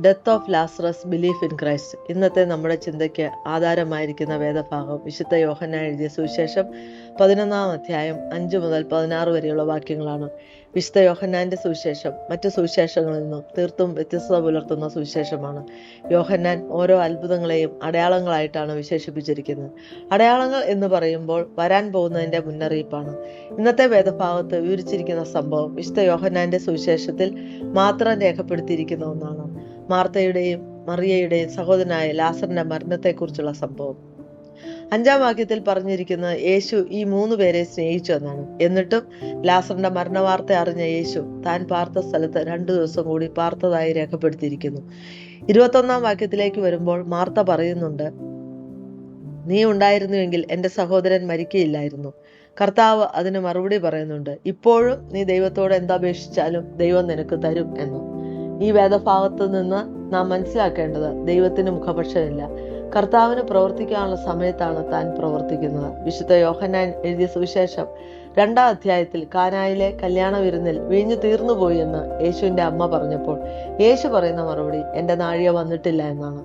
Death of Lazarus belief in Christ. ഇന്നത്തെ നമ്മുടെ ചിന്തയ്ക്ക് ആധാരമായിരിക്കുന്ന വേദഭാഗം വിശുദ്ധ യോഹന്നാൻ എഴുതിയ സുവിശേഷം 11-ാം അധ്യായം 5 മുതൽ 16 വരെയുള്ള വാക്യങ്ങളാണ്. വിശുദ്ധ യോഹന്നാന്റെ സുവിശേഷം മറ്റു സുവിശേഷങ്ങളിൽ നിന്നും തീർത്തും വ്യത്യസ്തത പുലർത്തുന്ന സുവിശേഷമാണ്. യോഹന്നാൻ ഓരോ അത്ഭുതങ്ങളെയും അടയാളങ്ങളായിട്ടാണ് വിശേഷിപ്പിച്ചിരിക്കുന്നത്. അടയാളങ്ങൾ എന്ന് പറയുമ്പോൾ വരാൻ പോകുന്നതിന്റെ മുന്നറിയിപ്പാണ്. ഇന്നത്തെ വേദഭാഗത്ത് വിവരിച്ചിരിക്കുന്ന സംഭവം വിശുദ്ധ യോഹന്നാന്റെ സുവിശേഷത്തിൽ മാത്രം രേഖപ്പെടുത്തിയിരിക്കുന്ന ഒന്നാണ്. മാർത്തയുടെയും മറിയയുടെയും സഹോദരനായ ലാസറിന്റെ മരണത്തെക്കുറിച്ചുള്ള സംഭവം. 5-ാം വാക്യത്തിൽ പറഞ്ഞിരിക്കുന്നത് യേശു ഈ 3 പേരെ സ്നേഹിച്ചു എന്നാണ്. എന്നിട്ടും ലാസറിന്റെ മരണവാർത്ത അറിഞ്ഞ യേശു താൻ പാർത്ത സ്ഥലത്ത് 2 ദിവസം കൂടി പാർത്തതായി രേഖപ്പെടുത്തിയിരിക്കുന്നു. 21-ാം വാക്യത്തിലേക്ക് വരുമ്പോൾ മാർത്ത പറയുന്നുണ്ട്, നീ ഉണ്ടായിരുന്നുവെങ്കിൽ എൻ്റെ സഹോദരൻ മരിക്കയില്ലായിരുന്നു. കർത്താവ് അതിന് മറുപടി പറയുന്നുണ്ട്, ഇപ്പോഴും നീ ദൈവത്തോട് എന്തപേക്ഷിച്ചാലും ദൈവം നിനക്ക് തരും എന്ന്. ഈ വേദഭാഗത്ത് നിന്ന് നാം മനസ്സിലാക്കേണ്ടത് ദൈവത്തിന് മുഖപക്ഷമില്ല. കർത്താവിന് പ്രവർത്തിക്കാനുള്ള സമയത്താണ് താൻ പ്രവർത്തിക്കുന്നത്. വിശുദ്ധ യോഹന്നാൻ എഴുതിയ സുവിശേഷം 2-ാം അധ്യായത്തിൽ കാനായിലെ കല്യാണ വിരുന്നിൽ വീഞ്ഞു തീർന്നുപോയി എന്ന് യേശുവിന്റെ അമ്മ പറഞ്ഞപ്പോൾ യേശു പറയുന്ന മറുപടി എൻ്റെ നാഴിക വന്നിട്ടില്ല എന്നാണ്.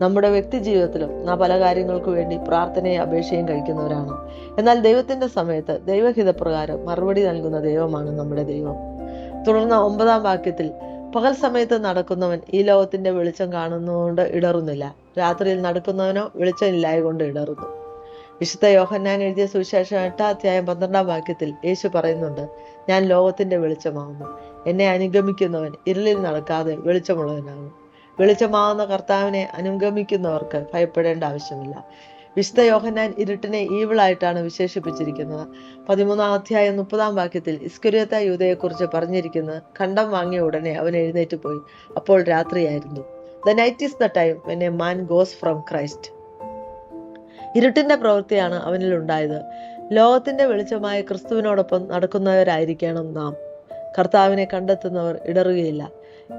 നമ്മുടെ വ്യക്തി ജീവിതത്തിലും നാം പല കാര്യങ്ങൾക്ക് വേണ്ടി പ്രാർത്ഥനയും അപേക്ഷയും കഴിക്കുന്നവരാണ്. എന്നാൽ ദൈവത്തിന്റെ സമയത്ത് ദൈവഹിതപ്രകാരം മറുപടി നൽകുന്ന ദൈവമാണ് നമ്മുടെ ദൈവം. തുടർന്ന് 9-ാം വാക്യത്തിൽ പകൽ സമയത്ത് നടക്കുന്നവൻ ഈ ലോകത്തിന്റെ വെളിച്ചം കാണുന്നതുകൊണ്ട് ഇടറുന്നില്ല, രാത്രിയിൽ നടക്കുന്നവനോ വെളിച്ചം ഇല്ലായകൊണ്ട് ഇടറുന്നു. വിശുദ്ധ യോഹന്നാൻ എഴുതിയ സുവിശേഷം 8-ാം അധ്യായം 12-ാം വാക്യത്തിൽ യേശു പറയുന്നുണ്ട്, ഞാൻ ലോകത്തിന്റെ വെളിച്ചമാകുന്നു. എന്നെ അനുഗമിക്കുന്നവൻ ഇരുളിൽ നടക്കാതെ വെളിച്ചമുള്ളവനാകും. വെളിച്ചമാകുന്ന കർത്താവിനെ അനുഗമിക്കുന്നവർക്ക് ഭയപ്പെടേണ്ട ആവശ്യമില്ല. വിശുദ്ധ യോഹന്നാൻ ഇരുട്ടിനെ ഈവിളായിട്ടാണ് വിശേഷിപ്പിച്ചിരിക്കുന്നത്. 13-ാം അധ്യായം 30-ാം വാക്യത്തിൽ ഇസ്കരിയോത്ത യൂദയെക്കുറിച്ച് പറഞ്ഞിരിക്കുന്നത്, കണ്ടം വാങ്ങിയ ഉടനെ അവൻ എഴുന്നേറ്റ് പോയി, അപ്പോൾ രാത്രിയായിരുന്നു. The night is the time when a man goes from Christ. ഇരുട്ടിന്റെ പ്രവൃത്തിയാണ് അവനിൽ ഉണ്ടായത്. ലോകത്തിന്റെ വെളിച്ചമായ ക്രിസ്തുവിനോടൊപ്പം നടക്കുന്നവരായിരിക്കണം നാം. കർത്താവിനെ കണ്ടെത്തുന്നവർ ഇടറുകയില്ല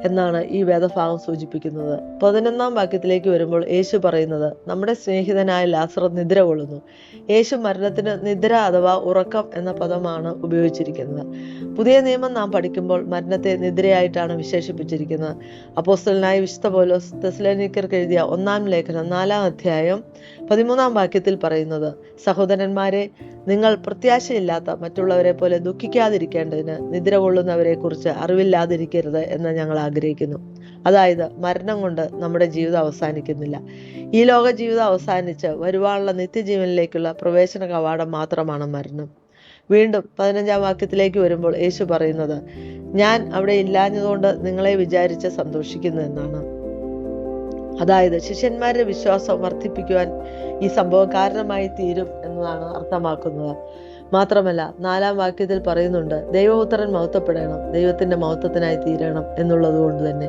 എന്നാണ് ഈ വേദഭാഗം സൂചിപ്പിക്കുന്നത്. 11-ാം വാക്യത്തിലേക്ക് വരുമ്പോൾ യേശു പറയുന്നത്, നമ്മുടെ സ്നേഹിതനായ ലാസർ നിദ്ര കൊള്ളുന്നു. യേശു മരണത്തിന് നിദ്ര അഥവാ ഉറക്കം എന്ന പദമാണ് ഉപയോഗിച്ചിരിക്കുന്നത്. പുതിയ നിയമം നാം പഠിക്കുമ്പോൾ മരണത്തെ നിദ്രയായിട്ടാണ് വിശേഷിപ്പിച്ചിരിക്കുന്നത്. അപ്പോസ്തലനായ വിശുദ്ധ പൗലോസ് തെസ്സലോനിക്കർക്ക് എഴുതിയ 1-ാം ലേഖനം 4-ാം അധ്യായം 13-ാം വാക്യത്തിൽ പറയുന്നത്, സഹോദരന്മാരെ, നിങ്ങൾ പ്രത്യാശയില്ലാത്ത മറ്റുള്ളവരെ പോലെ ദുഃഖിക്കാതിരിക്കേണ്ടതിന് നിദ്ര കൊള്ളുന്നവരെ കുറിച്ച് അറിവില്ലാതിരിക്കരുത് എന്ന് ഞങ്ങൾ ആഗ്രഹിക്കുന്നു. അതായത് മരണം കൊണ്ട് നമ്മുടെ ജീവിതം അവസാനിക്കുന്നില്ല. ഈ ലോക ജീവിതം അവസാനിച്ച് വരുവാനുള്ള നിത്യജീവനിലേക്കുള്ള പ്രവേശന കവാടം മാത്രമാണ് മരണം. വീണ്ടും 15-ാം വാക്യത്തിലേക്ക് വരുമ്പോൾ യേശു പറയുന്നത്, ഞാൻ അവിടെ ഇല്ലാഞ്ഞതുകൊണ്ട് നിങ്ങളെ വിചാരിച്ച് സന്തോഷിക്കുന്നു എന്നാണ്. അതായത് ശിഷ്യന്മാരുടെ വിശ്വാസം വർദ്ധിപ്പിക്കുവാൻ ഈ സംഭവം കാരണമായി തീരും എന്നതാണ് അർത്ഥമാക്കുന്നത്. മാത്രമല്ല 4-ാം വാക്യത്തിൽ പറയുന്നുണ്ട്, ദൈവപുത്രൻ മഹത്വപ്പെടണം, ദൈവത്തിന്റെ മഹത്വത്തിനായി തീരണം എന്നുള്ളത് കൊണ്ട് തന്നെ.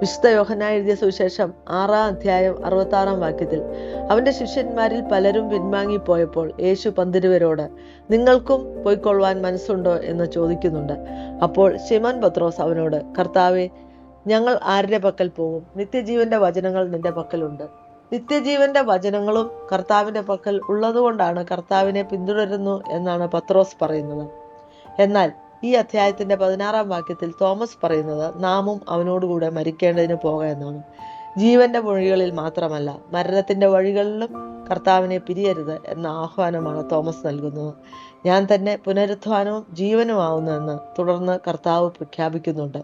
വിശുദ്ധ യോഹന്നാൻ എഴുതിയ സുവിശേഷം 6-ാം അധ്യായം 66-ാം വാക്യത്തിൽ അവന്റെ ശിഷ്യന്മാരിൽ പലരും പിൻവാങ്ങിപ്പോയപ്പോൾ യേശു 12 നിങ്ങൾക്കും പോയിക്കൊള്ളുവാൻ മനസ്സുണ്ടോ എന്ന് ചോദിക്കുന്നുണ്ട്. അപ്പോൾ ശിമോൻ പത്രോസ് അവനോട്, കർത്താവേ, ഞങ്ങൾ ആരുടെ പക്കൽ പോകും? നിത്യജീവന്റെ വചനങ്ങൾ നിന്റെ പക്കലുണ്ട്. നിത്യജീവന്റെ വചനങ്ങളും കർത്താവിന്റെ പക്കൽ ഉള്ളതുകൊണ്ടാണ് കർത്താവിനെ പിന്തുടരുന്നു എന്നാണ് പത്രോസ് പറയുന്നത്. എന്നാൽ ഈ അധ്യായത്തിന്റെ 16-ാം വാക്യത്തിൽ തോമസ് പറയുന്നത്, നാമും അവനോടുകൂടെ മരിക്കേണ്ടതിന് പോക എന്നാണ്. ജീവന്റെ വഴികളിൽ മാത്രമല്ല, മരണത്തിന്റെ വഴികളിലും കർത്താവിനെ പിരിയരുത് എന്ന ആഹ്വാനമാണ് തോമസ് നൽകുന്നത്. ഞാൻ തന്നെ പുനരുത്ഥാനവും ജീവനുമാവുന്നു എന്ന് തുടർന്ന് കർത്താവ് പ്രഖ്യാപിക്കുന്നുണ്ട്.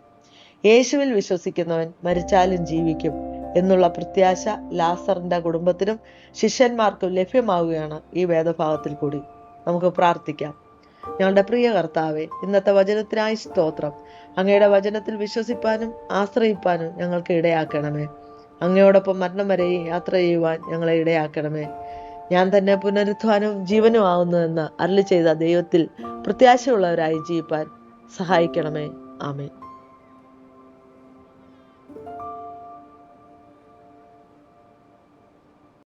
യേശുവിൽ വിശ്വസിക്കുന്നവൻ മരിച്ചാലും ജീവിക്കും എന്നുള്ള പ്രത്യാശ ലാസറിന്റെ കുടുംബത്തിനും ശിഷ്യന്മാർക്കും ലഭ്യമാവുകയാണ് ഈ വേദഭാഗത്തിൽ കൂടി. നമുക്ക് പ്രാർത്ഥിക്കാം. ഞങ്ങളുടെ പ്രിയ കർത്താവെ, ഇന്നത്തെ വചനത്തിനായി സ്തോത്രം. അങ്ങയുടെ വചനത്തിൽ വിശ്വസിപ്പാനും ആശ്രയിപ്പാനും ഞങ്ങൾക്ക് ഇടയാക്കണമേ. അങ്ങയോടൊപ്പം മരണം വരെ യാത്ര ചെയ്യുവാൻ ഞങ്ങളെ ഇടയാക്കണമേ. ഞാൻ തന്നെ പുനരുത്ഥാനവും ജീവനും ആവുന്നു എന്ന് അരുളി ചെയ്ത ദൈവത്തിൽ പ്രത്യാശയുള്ളവരായി ജീവിപ്പാൻ സഹായിക്കണമേ. ആമേൻ.